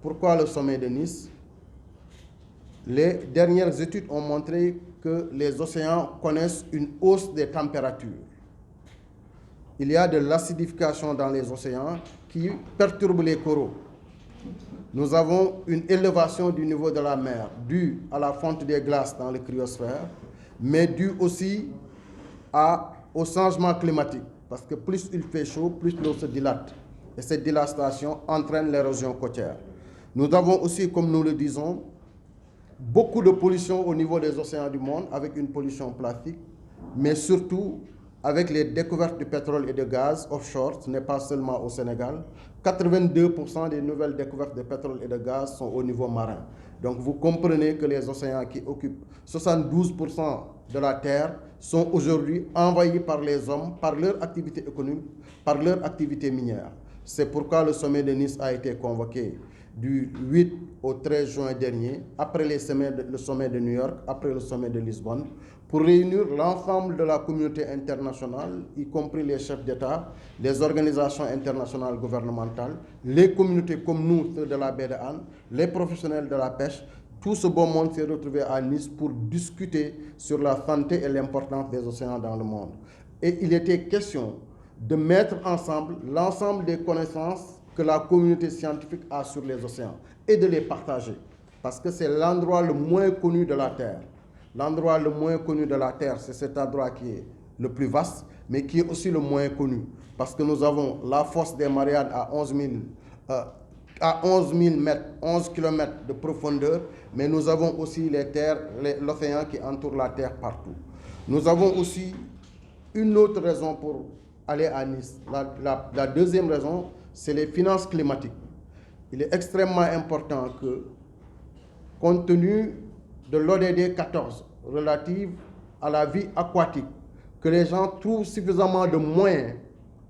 Pourquoi le sommet de Nice? Les dernières études ont montré que les océans connaissent une hausse des températures. Il y a de l'acidification dans les océans qui perturbe les coraux. Nous avons une élévation du niveau de la mer due à la fonte des glaces dans le cryosphère, mais due aussi au changement climatique, parce que plus il fait chaud, plus l'eau se dilate. Et cette dilatation entraîne l'érosion côtière. Nous avons aussi, comme nous le disons, beaucoup de pollution au niveau des océans du monde, avec une pollution plastique, mais surtout avec les découvertes de pétrole et de gaz offshore. Ce n'est pas seulement au Sénégal. 82% des nouvelles découvertes de pétrole et de gaz sont au niveau marin. Donc vous comprenez que les océans qui occupent 72% de la Terre sont aujourd'hui envahis par les hommes, par leur activité économique, par leur activité minière. C'est pourquoi le sommet de Nice a été convoqué du 8 au 13 juin dernier, après le sommet de New York, après le sommet de Lisbonne, pour réunir l'ensemble de la communauté internationale, y compris les chefs d'État, les organisations internationales gouvernementales, les communautés comme nous, ceux de la baie de Hann, les professionnels de la pêche. Tout ce beau monde s'est retrouvé à Nice pour discuter sur la santé et l'importance des océans dans le monde. Et il était question de mettre ensemble l'ensemble des connaissances que la communauté scientifique a sur les océans et de les partager. Parce que c'est l'endroit le moins connu de la Terre. L'endroit le moins connu de la Terre, c'est cet endroit qui est le plus vaste, mais qui est aussi le moins connu. Parce que nous avons la fosse des Mariannes à 11 000 mètres, 11 km de profondeur, mais nous avons aussi l'océan qui entoure la Terre partout. Nous avons aussi une autre raison pour aller à Nice. La deuxième raison, c'est les finances climatiques. Il est extrêmement important que, compte tenu de l'ODD 14 relative à la vie aquatique, que les gens trouvent suffisamment de moyens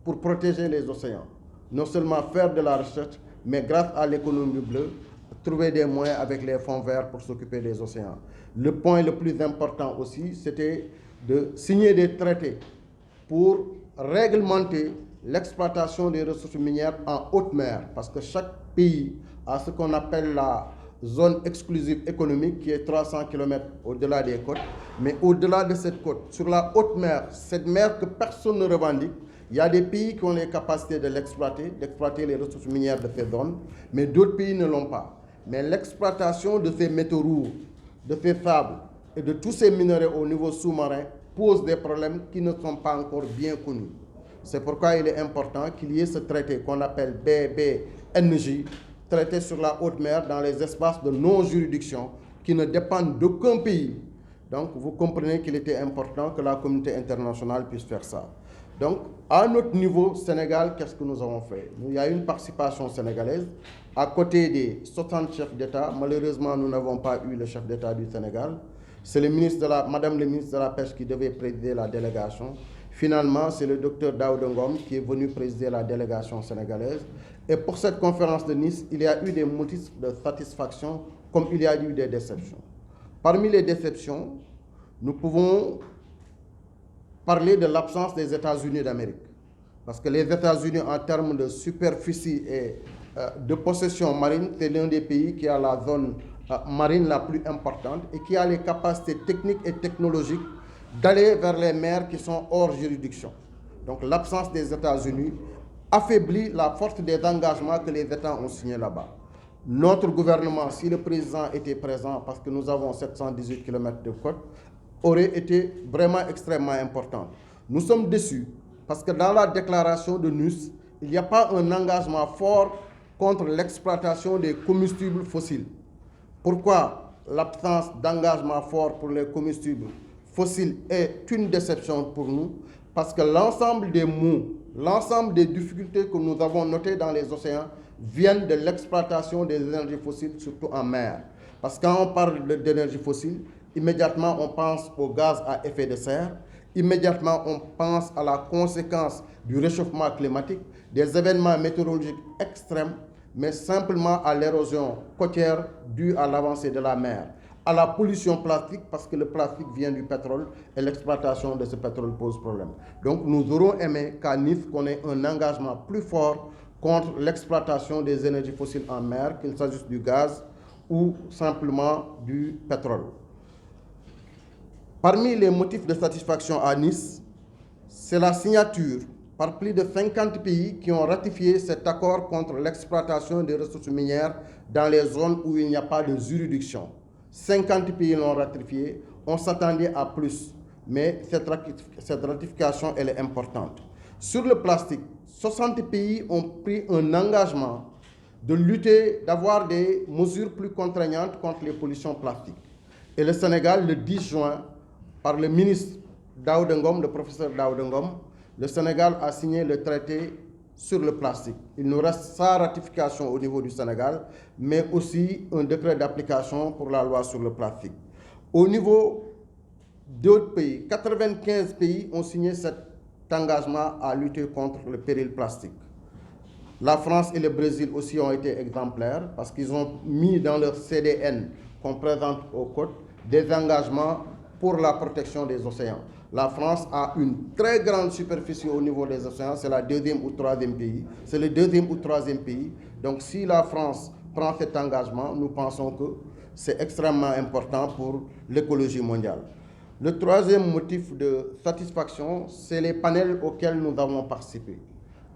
pour protéger les océans. Non seulement faire de la recherche, mais grâce à l'économie bleue, trouver des moyens avec les fonds verts pour s'occuper des océans. Le point le plus important aussi, c'était de signer des traités pour réglementer l'exploitation des ressources minières en haute mer, parce que chaque pays a ce qu'on appelle la zone exclusive économique qui est 300 km au-delà des côtes. Mais au-delà de cette côte, sur la haute mer, cette mer que personne ne revendique, il y a des pays qui ont les capacités de l'exploiter, d'exploiter les ressources minières de ces zones, mais d'autres pays ne l'ont pas. Mais l'exploitation de ces métaux lourds, de ces sables et de tous ces minerais au niveau sous-marin pose des problèmes qui ne sont pas encore bien connus. C'est pourquoi il est important qu'il y ait ce traité qu'on appelle BBNJ, traité sur la haute mer dans les espaces de non-juridiction qui ne dépendent d'aucun pays. Donc vous comprenez qu'il était important que la communauté internationale puisse faire ça. Donc à notre niveau, Sénégal, qu'est-ce que nous avons fait? Il y a une participation sénégalaise à côté des 60 chefs d'État. Malheureusement, nous n'avons pas eu le chef d'État du Sénégal. C'est Madame le ministre de la Pêche qui devait présider la délégation. Finalement, c'est le docteur Daouda Ngom qui est venu présider la délégation sénégalaise. Et pour cette conférence de Nice, il y a eu des motifs de satisfaction comme il y a eu des déceptions. Parmi les déceptions, nous pouvons parler de l'absence des États-Unis d'Amérique. Parce que les États-Unis, en termes de superficie et de possession marine, c'est l'un des pays qui a la zone marine la plus importante et qui a les capacités techniques et technologiques d'aller vers les mers qui sont hors juridiction. Donc l'absence des États-Unis affaiblit la force des engagements que les États ont signés là-bas. Notre gouvernement, si le président était présent, parce que nous avons 718 km de côte, aurait été vraiment extrêmement important. Nous sommes déçus parce que dans la déclaration de Nice, il n'y a pas un engagement fort contre l'exploitation des combustibles fossiles. Pourquoi l'absence d'engagement fort pour les combustibles fossiles est une déception pour nous? Parce que l'ensemble des maux, l'ensemble des difficultés que nous avons notées dans les océans viennent de l'exploitation des énergies fossiles, surtout en mer. Parce que quand on parle d'énergie fossile, immédiatement on pense au gaz à effet de serre, immédiatement on pense à la conséquence du réchauffement climatique, des événements météorologiques extrêmes, mais simplement à l'érosion côtière due à l'avancée de la mer, à la pollution plastique, parce que le plastique vient du pétrole et l'exploitation de ce pétrole pose problème. Donc nous aurons aimé qu'à Nice, qu'on ait un engagement plus fort contre l'exploitation des énergies fossiles en mer, qu'il s'agisse du gaz ou simplement du pétrole. Parmi les motifs de satisfaction à Nice, c'est la signature par plus de 50 pays qui ont ratifié cet accord contre l'exploitation des ressources minières dans les zones où il n'y a pas de juridiction. 50 pays l'ont ratifié, on s'attendait à plus, mais cette ratification, elle est importante. Sur le plastique, 60 pays ont pris un engagement de lutter, d'avoir des mesures plus contraignantes contre les pollutions plastiques. Et le Sénégal, le 10 juin, par le ministre Daouda Ngom, le professeur Daouda Ngom, le Sénégal a signé le traité sur le plastique. Il nous reste sa ratification au niveau du Sénégal, mais aussi un décret d'application pour la loi sur le plastique. Au niveau d'autres pays, 95 pays ont signé cet engagement à lutter contre le péril plastique. La France et le Brésil aussi ont été exemplaires parce qu'ils ont mis dans leur CDN qu'on présente aux côtes des engagements pour la protection des océans. La France a une très grande superficie au niveau des océans, c'est la deuxième ou troisième pays. C'est le deuxième ou troisième pays. Donc si la France prend cet engagement, nous pensons que c'est extrêmement important pour l'écologie mondiale. Le troisième motif de satisfaction, c'est les panels auxquels nous avons participé.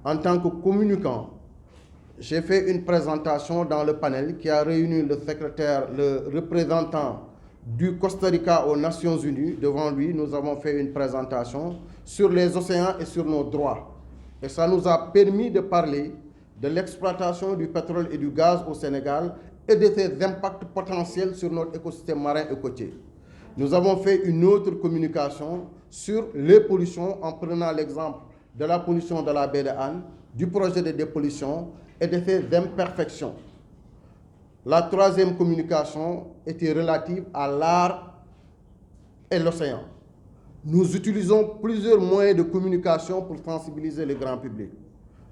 En tant que communicant, j'ai fait une présentation dans le panel qui a réuni le secrétaire, le représentant du Costa Rica aux Nations Unies. Devant lui, nous avons fait une présentation sur les océans et sur nos droits. Et ça nous a permis de parler de l'exploitation du pétrole et du gaz au Sénégal et de ses impacts potentiels sur notre écosystème marin et côtier. Nous avons fait une autre communication sur les pollutions en prenant l'exemple de la pollution de la baie de Han, du projet de dépollution et de ses imperfections. La troisième communication était relative à l'art et l'océan. Nous utilisons plusieurs moyens de communication pour sensibiliser le grand public.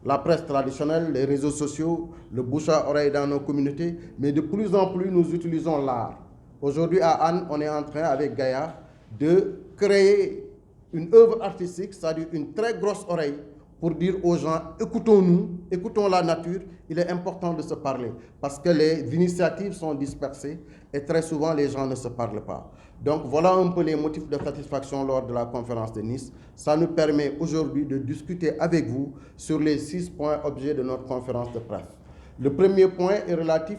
La presse traditionnelle, les réseaux sociaux, le bouche à oreille dans nos communautés, mais de plus en plus, nous utilisons l'art. Aujourd'hui, à Anne, on est en train, avec Gaïa, de créer une œuvre artistique, c'est-à-dire une très grosse oreille, pour dire aux gens, écoutons-nous, écoutons la nature, il est important de se parler, parce que les initiatives sont dispersées et très souvent les gens ne se parlent pas. Donc voilà un peu les motifs de satisfaction lors de la conférence de Nice. Ça nous permet aujourd'hui de discuter avec vous sur les 6 points objets de notre conférence de presse. Le premier point est relatif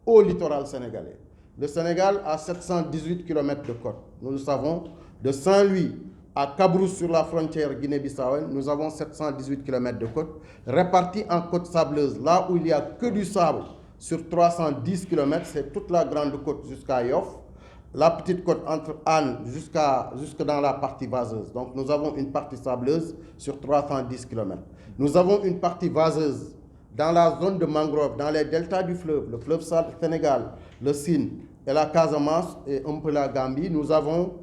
au littoral sénégalais. Le Sénégal a 718 km de côte. Nous le savons, de Saint-Louis à Cabrousse sur la frontière Guinée-Bissau, nous avons 718 km de côte, répartis en côte sableuse. Là où il n'y a que du sable sur 310 km, c'est toute la grande côte jusqu'à Yoff. La petite côte entre Anne jusque dans la partie vaseuse. Donc nous avons une partie sableuse sur 310 km. Nous avons une partie vaseuse dans la zone de mangrove, dans les deltas du fleuve, le fleuve Sénégal, le Sine et la Casamance et un peu la Gambie. Nous avons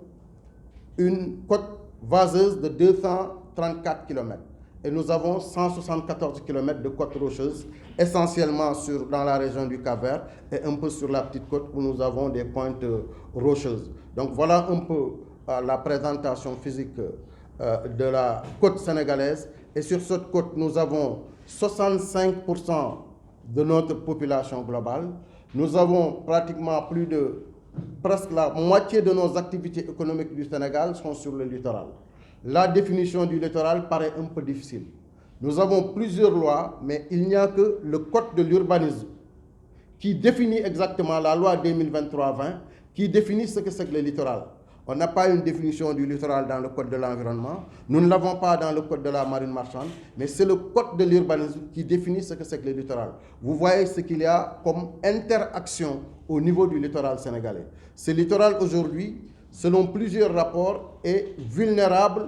une côte vaseuse de 234 km. Et nous avons 174 km de côte rocheuse, essentiellement dans la région du Cap-Vert et un peu sur la petite côte où nous avons des pointes rocheuses. Donc voilà un peu la présentation physique de la côte sénégalaise. Et sur cette côte, nous avons 65% de notre population globale. Nous avons pratiquement presque la moitié de nos activités économiques du Sénégal sont sur le littoral. La définition du littoral paraît un peu difficile. Nous avons plusieurs lois, mais il n'y a que le code de l'urbanisme qui définit exactement la loi 2023-20, qui définit ce que c'est que le littoral. On n'a pas une définition du littoral dans le code de l'environnement, nous ne l'avons pas dans le code de la marine marchande, mais c'est le code de l'urbanisme qui définit ce que c'est que le littoral. Vous voyez ce qu'il y a comme interaction au niveau du littoral sénégalais. Ce littoral aujourd'hui, selon plusieurs rapports, est vulnérable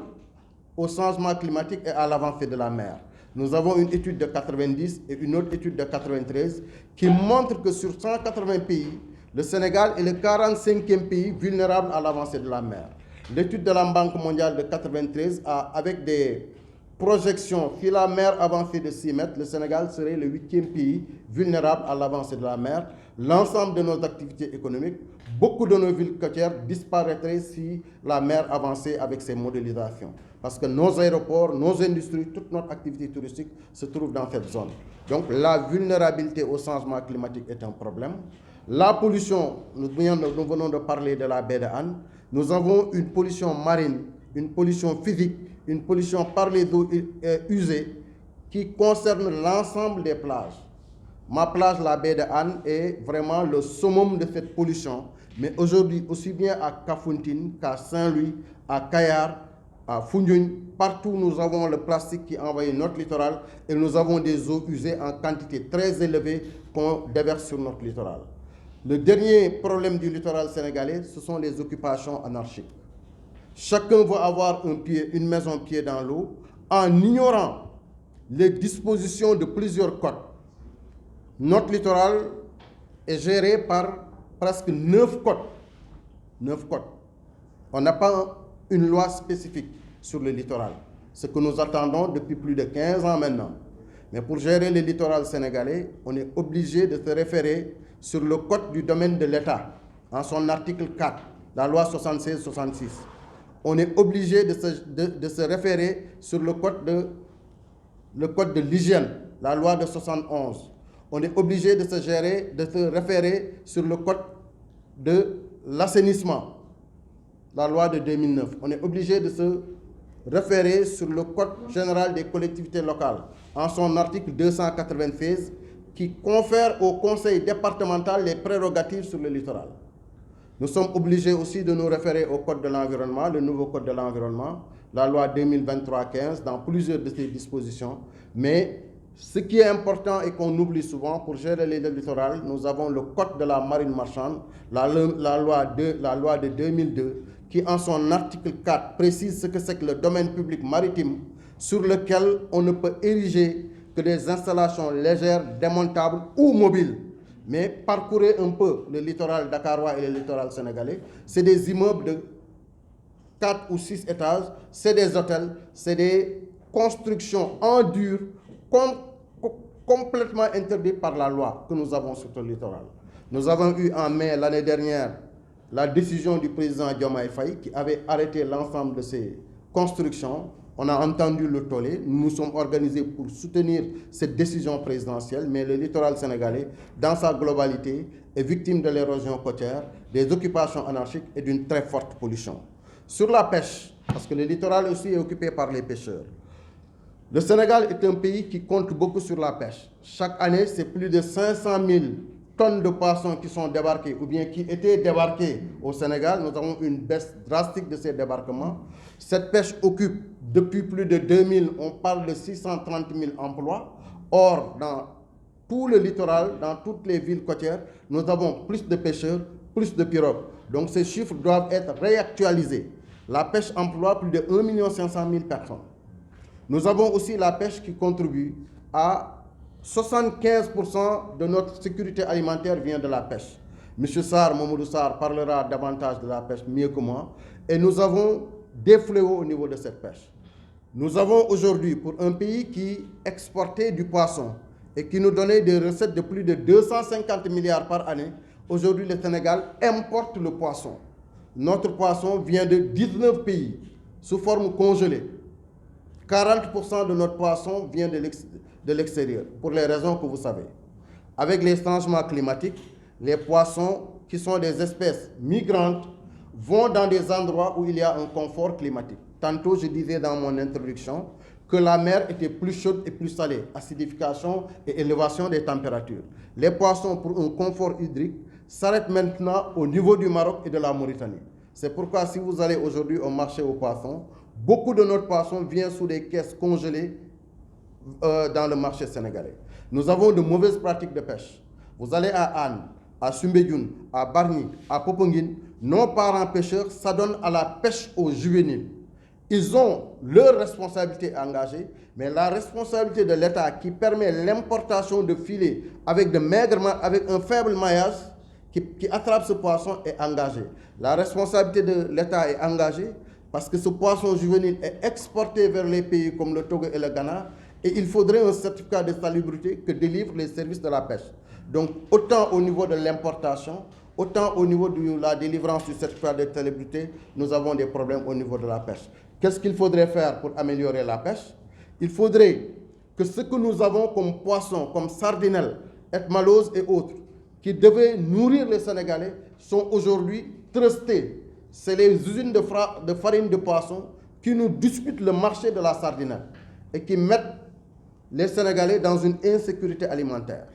au changement climatique et à l'avancée de la mer. Nous avons une étude de 90 et une autre étude de 93 qui montrent que sur 180 pays, le Sénégal est le 45e pays vulnérable à l'avancée de la mer. L'étude de la Banque mondiale de 93, avec des projection, si la mer avançait de 6 mètres, le Sénégal serait le 8e pays vulnérable à l'avancée de la mer. L'ensemble de nos activités économiques, beaucoup de nos villes côtières disparaîtraient si la mer avançait avec ses modélisations. Parce que nos aéroports, nos industries, toute notre activité touristique se trouve dans cette zone. Donc la vulnérabilité au changement climatique est un problème. La pollution, nous venons de parler de la baie de Hann. Nous avons une pollution marine, une pollution physique, une pollution par les eaux usées qui concerne l'ensemble des plages. Ma plage, la baie de Hann, est vraiment le summum de cette pollution. Mais aujourd'hui, aussi bien à Kafountine qu'à Saint-Louis, à Kayar, à Foundiougne, partout nous avons le plastique qui envahit notre littoral et nous avons des eaux usées en quantité très élevée qu'on déverse sur notre littoral. Le dernier problème du littoral sénégalais, ce sont les occupations anarchiques. Chacun veut avoir une maison pied dans l'eau en ignorant les dispositions de plusieurs côtes. Notre littoral est géré par presque 9 côtes. 9 côtes. On n'a pas une loi spécifique sur le littoral, ce que nous attendons depuis plus de 15 ans maintenant. Mais pour gérer le littoral sénégalais, on est obligé de se référer sur le code du domaine de l'État, en son article 4, la loi 76-66. On est obligé de se référer sur le code de l'hygiène, la loi de 71. On est obligé de se référer sur le code de l'assainissement, la loi de 2009. On est obligé de se référer sur le code général des collectivités locales, en son article 296, qui confère au conseil départemental les prérogatives sur le littoral. Nous sommes obligés aussi de nous référer au code de l'environnement, le nouveau code de l'environnement, la loi 2023-15, dans plusieurs de ces dispositions. Mais ce qui est important et qu'on oublie souvent, pour gérer le littoral, nous avons le code de la marine marchande, la loi de 2002, qui en son article 4 précise ce que c'est que le domaine public maritime, sur lequel on ne peut ériger que des installations légères, démontables ou mobiles. Mais parcourez un peu le littoral dakarois et le littoral sénégalais, c'est des immeubles de 4 ou 6 étages, c'est des hôtels, c'est des constructions en dur, complètement interdites par la loi que nous avons sur le littoral. Nous avons eu en mai l'année dernière la décision du président Diomaye Faye qui avait arrêté l'ensemble de ces constructions. On a entendu le tollé, nous nous sommes organisés pour soutenir cette décision présidentielle, mais le littoral sénégalais, dans sa globalité, est victime de l'érosion côtière, des occupations anarchiques et d'une très forte pollution. Sur la pêche, parce que le littoral aussi est occupé par les pêcheurs, le Sénégal est un pays qui compte beaucoup sur la pêche. Chaque année, c'est plus de 500 000 tonnes de poissons qui sont débarqués ou bien qui étaient débarqués au Sénégal. Nous avons une baisse drastique de ces débarquements. Cette pêche occupe depuis plus de 2000, on parle de 630 000 emplois. Or, dans tout le littoral, dans toutes les villes côtières, nous avons plus de pêcheurs, plus de pirogues. Donc ces chiffres doivent être réactualisés. La pêche emploie plus de 1 500 000 personnes. Nous avons aussi la pêche qui contribue à 75% de notre sécurité alimentaire vient de la pêche. M. Sarr, Mamadou Sarr, parlera davantage de la pêche mieux que moi. Et nous avons des fléaux au niveau de cette pêche. Nous avons aujourd'hui, pour un pays qui exportait du poisson et qui nous donnait des recettes de plus de 250 milliards par année, aujourd'hui le Sénégal importe le poisson. Notre poisson vient de 19 pays sous forme congelée. 40% de notre poisson vient de l'extérieur, pour les raisons que vous savez. Avec les changements climatiques, les poissons, qui sont des espèces migrantes, vont dans des endroits où il y a un confort climatique. Tantôt, je disais dans mon introduction que la mer était plus chaude et plus salée, acidification et élévation des températures. Les poissons, pour un confort hydrique, s'arrêtent maintenant au niveau du Maroc et de la Mauritanie. C'est pourquoi si vous allez aujourd'hui au marché aux poissons, beaucoup de notre poisson vient sous des caisses congelées dans le marché sénégalais. Nous avons de mauvaises pratiques de pêche. Vous allez à Hann, à Soumbédioune, à Bargny, à Popenguine, nos parents pêcheurs s'adonnent à la pêche aux juvéniles. Ils ont leur responsabilité engagée, mais la responsabilité de l'État qui permet l'importation de filets avec un faible maillage qui attrape ce poisson est engagée. La responsabilité de l'État est engagée, parce que ce poisson juvénile est exporté vers les pays comme le Togo et le Ghana, et il faudrait un certificat de salubrité que délivrent les services de la pêche. Donc, autant au niveau de l'importation, autant au niveau de la délivrance du certificat de salubrité, nous avons des problèmes au niveau de la pêche. Qu'est-ce qu'il faudrait faire pour améliorer la pêche? Il faudrait que ce que nous avons comme poissons, comme sardinelles, ethmalose et autres, qui devaient nourrir les Sénégalais, sont aujourd'hui trustés. C'est les usines de farine de poisson qui nous disputent le marché de la sardinelle et qui mettent les Sénégalais dans une insécurité alimentaire.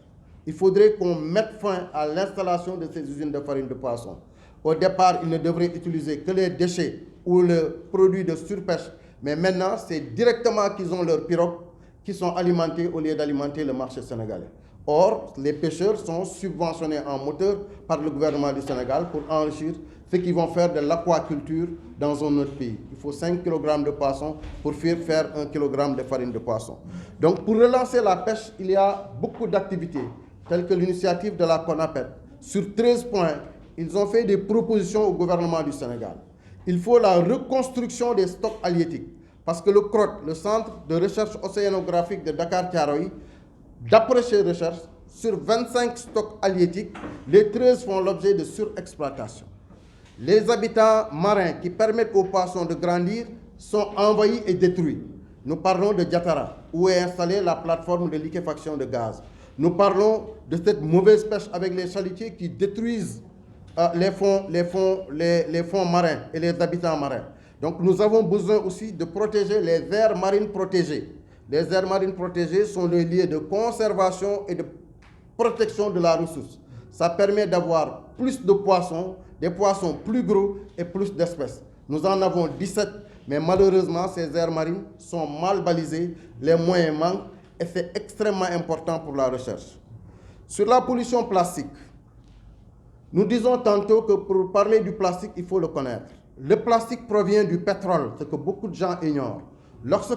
Il faudrait qu'on mette fin à l'installation de ces usines de farine de poisson. Au départ, ils ne devraient utiliser que les déchets ou le produit de surpêche, mais maintenant, c'est directement qu'ils ont leurs pirogues qui sont alimentés au lieu d'alimenter le marché sénégalais. Or, les pêcheurs sont subventionnés en moteur par le gouvernement du Sénégal pour enrichir ceux qui vont faire de l'aquaculture dans un autre pays. Il faut 5 kg de poisson pour faire 1 kg de farine de poisson. Donc, pour relancer la pêche, il y a beaucoup d'activités, telles que l'initiative de la CONAPET. Sur 13 points, ils ont fait des propositions au gouvernement du Sénégal. Il faut la reconstruction des stocks halieutiques, parce que le CROT, le Centre de recherche océanographique de Dakar-Thiaroye, d'après ces recherches, sur 25 stocks halieutiques, les 13 font l'objet de surexploitation. Les habitats marins qui permettent aux poissons de grandir sont envahis et détruits. Nous parlons de Diatara, où est installée la plateforme de liquéfaction de gaz. Nous parlons de cette mauvaise pêche avec les chalutiers qui détruisent les fonds marins et les habitats marins. Donc nous avons besoin aussi de protéger les aires marines protégées. Les aires marines protégées sont les lieux de conservation et de protection de la ressource. Ça permet d'avoir plus de poissons, des poissons plus gros et plus d'espèces. Nous en avons 17, mais malheureusement, ces aires marines sont mal balisées, les moyens manquent et c'est extrêmement important pour la recherche. Sur la pollution plastique, nous disons tantôt que pour parler du plastique, il faut le connaître. Le plastique provient du pétrole, ce que beaucoup de gens ignorent. Lorsque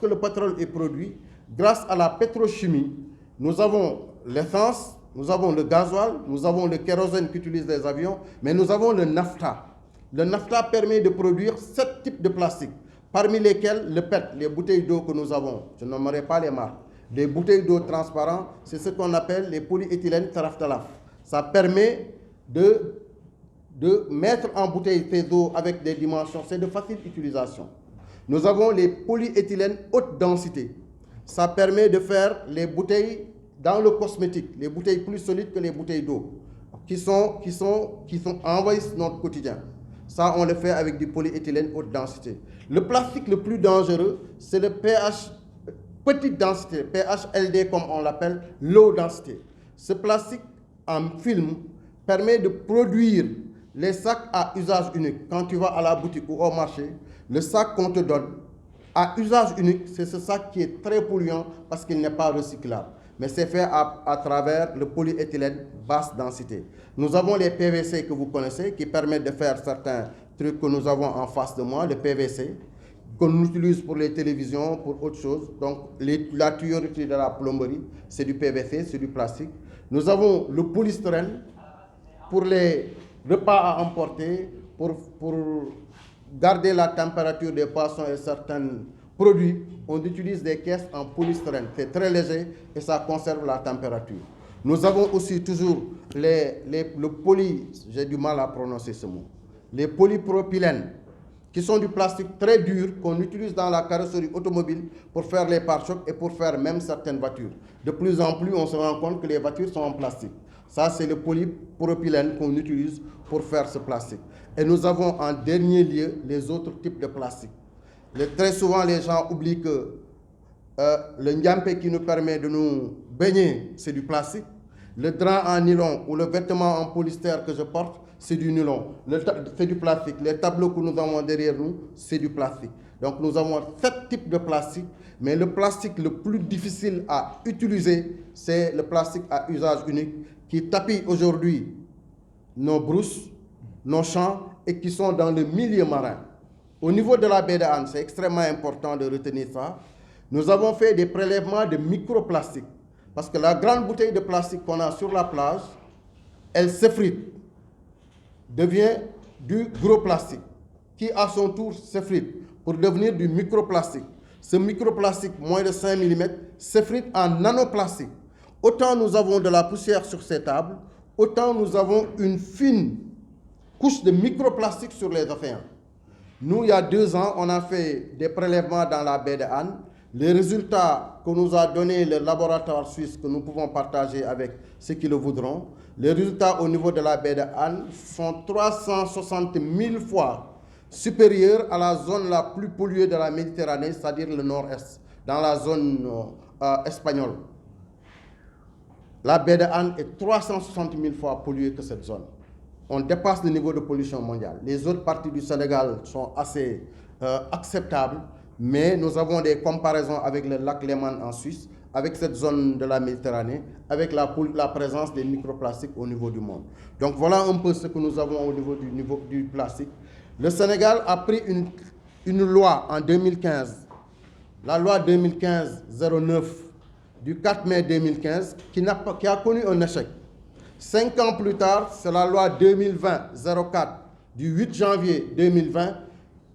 le pétrole est produit, grâce à la pétrochimie, nous avons l'essence, nous avons le gasoil, nous avons le kérosène qu'utilisent les avions, mais nous avons le naphtha. Le naphtha permet de produire 7 types de plastique, parmi lesquels le PET, les bouteilles d'eau que nous avons, je ne nommerai pas les marques, des bouteilles d'eau transparentes, c'est ce qu'on appelle les polyéthylènes terephthalate. Ça permet de mettre en bouteille ces eaux avec des dimensions, c'est de facile utilisation. Nous avons les polyéthylènes haute densité. Ça permet de faire les bouteilles dans le cosmétique, les bouteilles plus solides que les bouteilles d'eau, qui envahissent notre quotidien. Ça, on le fait avec du polyéthylène haute densité. Le plastique le plus dangereux, c'est le pH petite densité, PHLD comme on l'appelle, low densité. Ce plastique en film permet de produire les sacs à usage unique. Quand tu vas à la boutique ou au marché, le sac qu'on te donne à usage unique, c'est ce sac qui est très polluant parce qu'il n'est pas recyclable. Mais c'est fait à travers le polyéthylène basse densité. Nous avons les PVC que vous connaissez qui permettent de faire certains trucs que nous avons en face de moi, le PVC, qu'on utilise pour les télévisions, pour autre chose. Donc la tuyauterie de la plomberie, c'est du PVC, c'est du plastique. Nous avons le polystyrène pour les repas à emporter, pour garder la température des poissons et certains produits. On utilise des caisses en polystyrène. C'est très léger et ça conserve la température. Nous avons aussi toujours j'ai du mal à prononcer ce mot, les polypropylènes, qui sont du plastique très dur qu'on utilise dans la carrosserie automobile pour faire les pare-chocs et pour faire même certaines voitures. De plus en plus, on se rend compte que les voitures sont en plastique. Ça, c'est le polypropylène qu'on utilise pour faire ce plastique. Et nous avons en dernier lieu les autres types de plastique. Très souvent, les gens oublient que le ndiampé qui nous permet de nous baigner, c'est du plastique. Le drap en nylon ou le vêtement en polystère que je porte, c'est du nylon, c'est du plastique. Les tableaux que nous avons derrière nous, c'est du plastique. Donc nous avons 7 types de plastique, mais le plastique le plus difficile à utiliser, c'est le plastique à usage unique qui tapit aujourd'hui nos brousses, nos champs et qui sont dans le milieu marin. Au niveau de la baie de Hann, c'est extrêmement important de retenir ça. Nous avons fait des prélèvements de microplastiques parce que la grande bouteille de plastique qu'on a sur la plage, elle s'effrite, devient du gros plastique qui à son tour s'effrite pour devenir du microplastique. Ce microplastique, moins de 5 mm, s'effrite en nanoplastique. Autant nous avons de la poussière sur ces tables, autant nous avons une fine couche de microplastique sur les océans. Nous, il y a 2 ans, on a fait des prélèvements dans la baie de Han. Les résultats que nous a donnés le laboratoire suisse, que nous pouvons partager avec ceux qui le voudront, les résultats au niveau de la baie de Han sont 360 000 fois supérieurs à la zone la plus polluée de la Méditerranée, c'est-à-dire le nord-est, dans la zone espagnole. La baie de Han est 360 000 fois polluée que cette zone. On dépasse le niveau de pollution mondiale. Les autres parties du Sénégal sont assez acceptables, mais nous avons des comparaisons avec le lac Léman en Suisse, avec cette zone de la Méditerranée, avec la présence des microplastiques au niveau du monde. Donc voilà un peu ce que nous avons au niveau du plastique. Le Sénégal a pris une loi en 2015, la loi 2015-09 du 4 mai 2015, qui a connu un échec. 5 ans plus tard, c'est la loi 2020-04 du 8 janvier 2020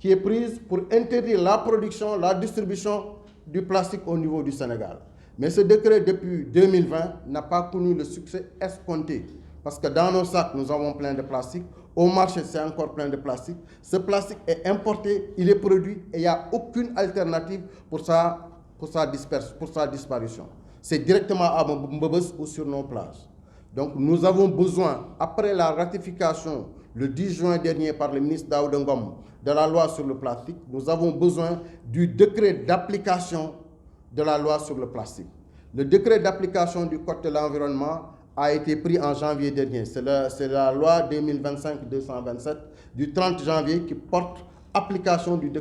qui est prise pour interdire la production, la distribution du plastique au niveau du Sénégal. Mais ce décret, depuis 2020, n'a pas connu le succès escompté. Parce que dans nos sacs, nous avons plein de plastique. Au marché, c'est encore plein de plastique. Ce plastique est importé, il est produit et il n'y a aucune alternative pour sa disparition. C'est directement à Mbebes ou sur nos plages. Donc nous avons besoin, après la ratification le 10 juin dernier par le ministre Daouda Ngom de la loi sur le plastique, nous avons besoin du décret d'application de la loi sur le plastique. Le décret d'application du Code de l'environnement a été pris en janvier dernier. C'est la loi 2025-227 du 30 janvier qui porte application du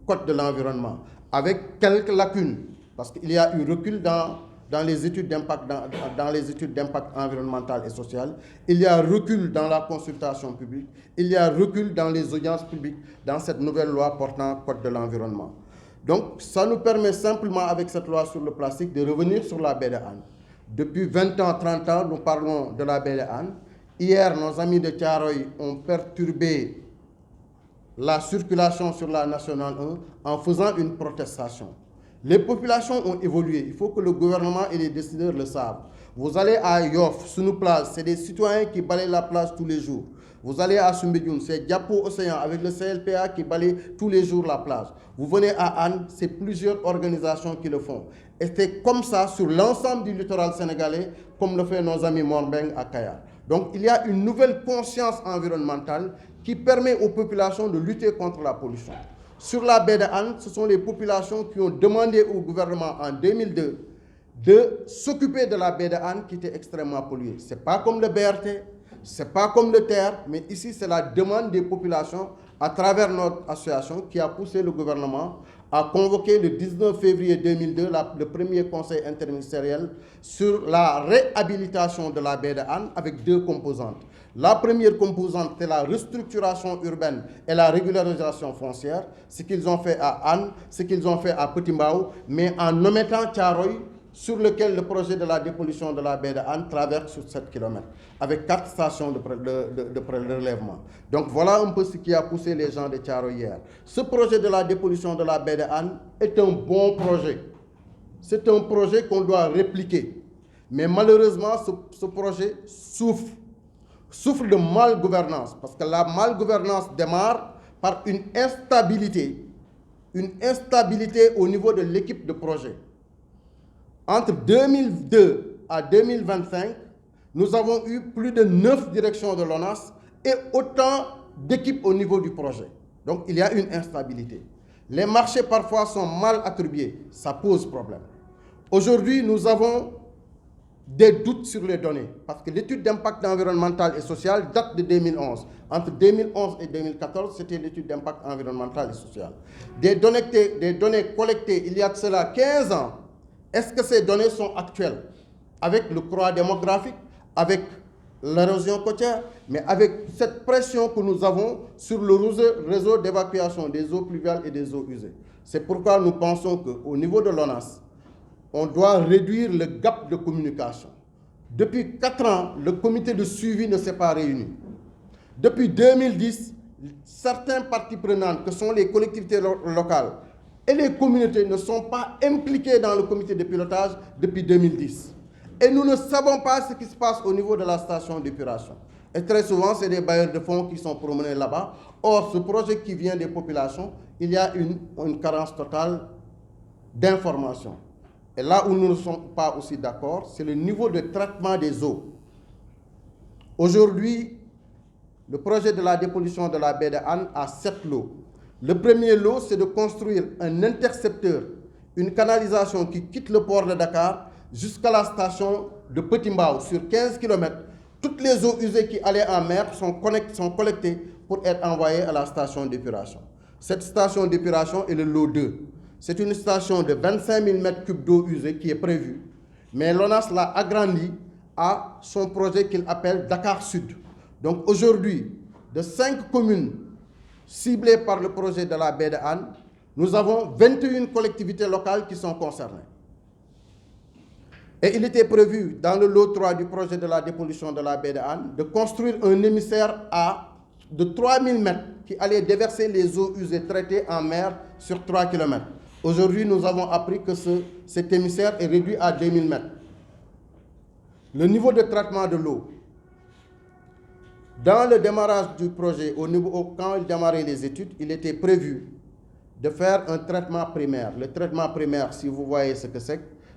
Code de l'environnement, avec quelques lacunes, parce qu'il y a eu recul dans les études d'impact environnemental et social, il y a recul dans la consultation publique, il y a recul dans les audiences publiques dans cette nouvelle loi portant Code de l'environnement. Donc, ça nous permet simplement, avec cette loi sur le plastique, de revenir sur la baie de Han. Depuis 20 ans, 30 ans, nous parlons de la baie de Han. Hier, nos amis de Thiaroye ont perturbé la circulation sur la Nationale 1 en faisant une protestation. Les populations ont évolué. Il faut que le gouvernement et les décideurs le savent. Vous allez à Yoff, sous nos plages, c'est des citoyens qui balayent la plage tous les jours. Vous allez à Soumbédioune, c'est Diapo Océan avec le CLPA qui balaye tous les jours la plage. Vous venez à Han, c'est plusieurs organisations qui le font. Et c'est comme ça sur l'ensemble du littoral sénégalais, comme le fait nos amis Morbeng à Kayar. Donc il y a une nouvelle conscience environnementale qui permet aux populations de lutter contre la pollution. Sur la baie de Han, ce sont les populations qui ont demandé au gouvernement en 2002 de s'occuper de la baie de Han qui était extrêmement polluée. Ce n'est pas comme le BRT, ce n'est pas comme le TER, mais ici c'est la demande des populations à travers notre association qui a poussé le gouvernement à convoquer le 19 février 2002 le premier conseil interministériel sur la réhabilitation de la baie de Han avec 2 composantes. La première composante, c'est la restructuration urbaine et la régularisation foncière, ce qu'ils ont fait à Han, ce qu'ils ont fait à Petit Mbao, mais en omettant Thiaroye, sur lequel le projet de la dépollution de la baie de Han traverse sur 7 km, avec 4 stations de relèvement. Donc voilà un peu ce qui a poussé les gens de Thiaroye hier. Ce projet de la dépollution de la baie de Han est un bon projet. C'est un projet qu'on doit répliquer. Mais malheureusement, ce projet souffre de malgouvernance, parce que la malgouvernance démarre par une instabilité au niveau de l'équipe de projet. Entre 2002 à 2025, nous avons eu plus de 9 directions de l'ONAS et autant d'équipes au niveau du projet. Donc il y a une instabilité. Les marchés parfois sont mal attribués, ça pose problème. Aujourd'hui, nous avons des doutes sur les données, parce que l'étude d'impact environnemental et social date de 2011. Entre 2011 et 2014, c'était l'étude d'impact environnemental et social. Des données collectées il y a de cela 15 ans, est-ce que ces données sont actuelles? Avec le croît démographique, avec l'érosion côtière, mais avec cette pression que nous avons sur le réseau d'évacuation des eaux pluviales et des eaux usées. C'est pourquoi nous pensons qu'au niveau de l'ONAS, on doit réduire le gap de communication. Depuis 4 ans, le comité de suivi ne s'est pas réuni. Depuis 2010, certains parties prenantes, que sont les collectivités locales et les communautés, ne sont pas impliquées dans le comité de pilotage depuis 2010. Et nous ne savons pas ce qui se passe au niveau de la station d'épuration. Et très souvent, c'est des bailleurs de fonds qui sont promenés là-bas. Or, ce projet qui vient des populations, il y a une carence totale d'informations. Et là où nous ne sommes pas aussi d'accord, c'est le niveau de traitement des eaux. Aujourd'hui, le projet de la dépollution de la baie de Hann a 7 lots. Le premier lot, c'est de construire un intercepteur, une canalisation qui quitte le port de Dakar jusqu'à la station de Petit Mbao sur 15 km. Toutes les eaux usées qui allaient en mer sont collectées pour être envoyées à la station d'épuration. Cette station d'épuration est le lot 2. C'est une station de 25 000 m3 d'eau usée qui est prévue, mais l'ONAS l'a agrandi à son projet qu'il appelle Dakar Sud. Donc aujourd'hui, de 5 communes ciblées par le projet de la baie de Hann, nous avons 21 collectivités locales qui sont concernées. Et il était prévu dans le lot 3 du projet de la dépollution de la baie de Hann de construire un émissaire de 3000 mètres qui allait déverser les eaux usées traitées en mer sur 3 km. Aujourd'hui, nous avons appris que cet émissaire est réduit à 2000 mètres. Le niveau de traitement de l'eau. Dans le démarrage du projet, quand il démarrait les études, il était prévu de faire un traitement primaire. Le traitement primaire, si vous voyez ce que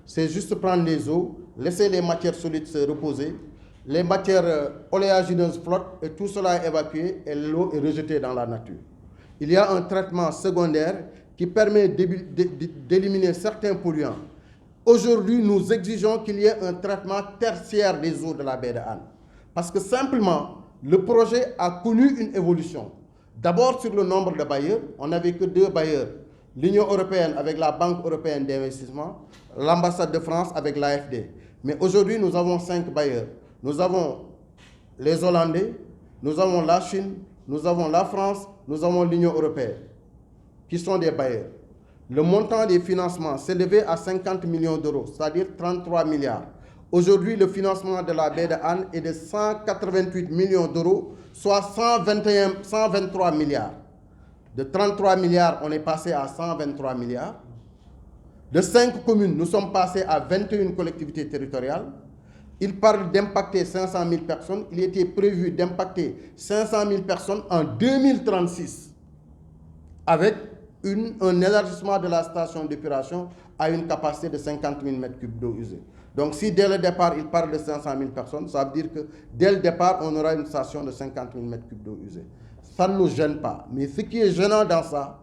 c'est juste prendre les eaux, laisser les matières solides se reposer, les matières oléagineuses flottent et tout cela est évacué et l'eau est rejetée dans la nature. Il y a un traitement secondaire qui permet d'éliminer certains polluants. Aujourd'hui, nous exigeons qu'il y ait un traitement tertiaire des eaux de la baie de Hann. Parce que simplement, le projet a connu une évolution. D'abord sur le nombre de bailleurs, on n'avait que 2 bailleurs. L'Union européenne avec la Banque européenne d'investissement, l'ambassade de France avec l'AFD. Mais aujourd'hui, nous avons 5 bailleurs. Nous avons les Hollandais, nous avons la Chine, nous avons la France, nous avons l'Union européenne, qui sont des bailleurs. Le montant des financements s'est élevé à 50 millions d'euros, c'est-à-dire 33 milliards. Aujourd'hui, le financement de la baie de Hann est de 188 millions d'euros, soit 123 milliards. De 33 milliards, on est passé à 123 milliards. De 5 communes, nous sommes passés à 21 collectivités territoriales. Il parle d'impacter 500 000 personnes. Il était prévu d'impacter 500 000 personnes en 2036 avec un élargissement de la station d'épuration à une capacité de 50 000 m3 d'eau usée. Donc si dès le départ, il parle de 500 000 personnes, ça veut dire que dès le départ, on aura une station de 50 000 m3 d'eau usée. Ça ne nous gêne pas. Mais ce qui est gênant dans ça,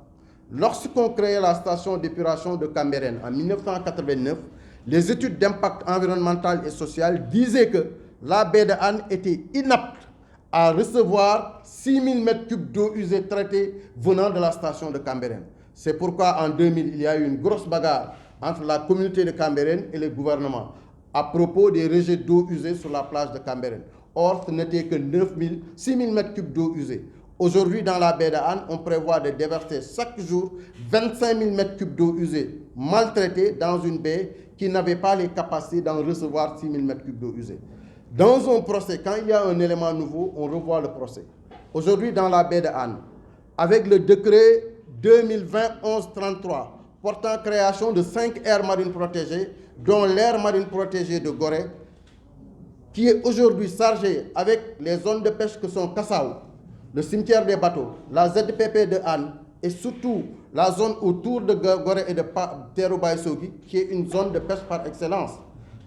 lorsqu'on créait la station d'épuration de Cambérène en 1989, les études d'impact environnemental et social disaient que la baie de Hann était inapte à recevoir 6 000 m3 d'eau usée traitée venant de la station de Cambérène. C'est pourquoi en 2000, il y a eu une grosse bagarre entre la communauté de Cambérène et le gouvernement à propos des rejets d'eau usée sur la plage de Cambérène. Or, ce n'était que 6 000 m3 d'eau usée. Aujourd'hui, dans la baie de Hann, on prévoit de déverser chaque jour 25 000 m3 d'eau usée maltraitée dans une baie qui n'avait pas les capacités d'en recevoir 6 000 m3 d'eau usée. Dans un procès, quand il y a un élément nouveau, on revoit le procès. Aujourd'hui, dans la baie de Hann, avec le décret 2020-1133 portant création de 5 aires marines protégées, dont l'aire marine protégée de Gorée, qui est aujourd'hui chargée avec les zones de pêche que sont Kassao, le cimetière des bateaux, la ZPP de Hann et surtout la zone autour de Gorée et de Terro-Baïsogui, qui est une zone de pêche par excellence.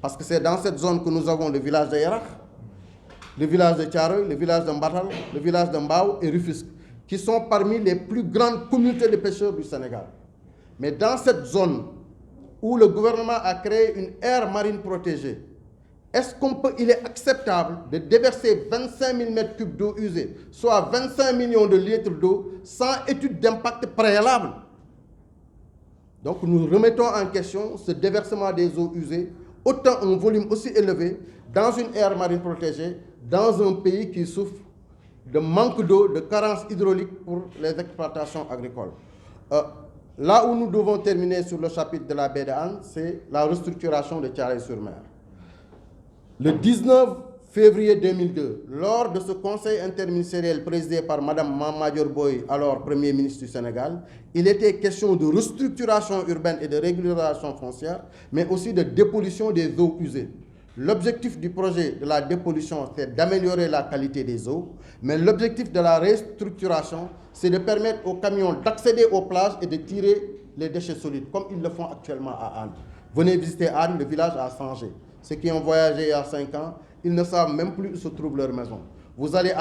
Parce que c'est dans cette zone que nous avons le village de Yarak, le village de Thiaroye, le village de Mbatal, le village de Mbao et Rufisque, qui sont parmi les plus grandes communautés de pêcheurs du Sénégal. Mais dans cette zone où le gouvernement a créé une aire marine protégée, il est acceptable de déverser 25 000 m3 d'eau usée, soit 25 millions de litres d'eau, sans étude d'impact préalable? Donc nous remettons en question ce déversement des eaux usées, autant un volume aussi élevé, dans une aire marine protégée, dans un pays qui souffre de manque d'eau, de carence hydraulique pour les exploitations agricoles. Là où nous devons terminer sur le chapitre de la baie de Hann, c'est la restructuration de Thiaroye-sur-Mer. Le 19 février 2002, lors de ce conseil interministériel présidé par Mme Madior Boye, alors Premier ministre du Sénégal, il était question de restructuration urbaine et de régulation foncière, mais aussi de dépollution des eaux usées. L'objectif du projet de la dépollution, c'est d'améliorer la qualité des eaux, mais l'objectif de la restructuration, c'est de permettre aux camions d'accéder aux plages et de tirer les déchets solides, comme ils le font actuellement à Anne. Venez visiter Anne, le village a changé. Ceux qui ont voyagé il y a 5 ans, ils ne savent même plus où se trouve leur maison. Vous allez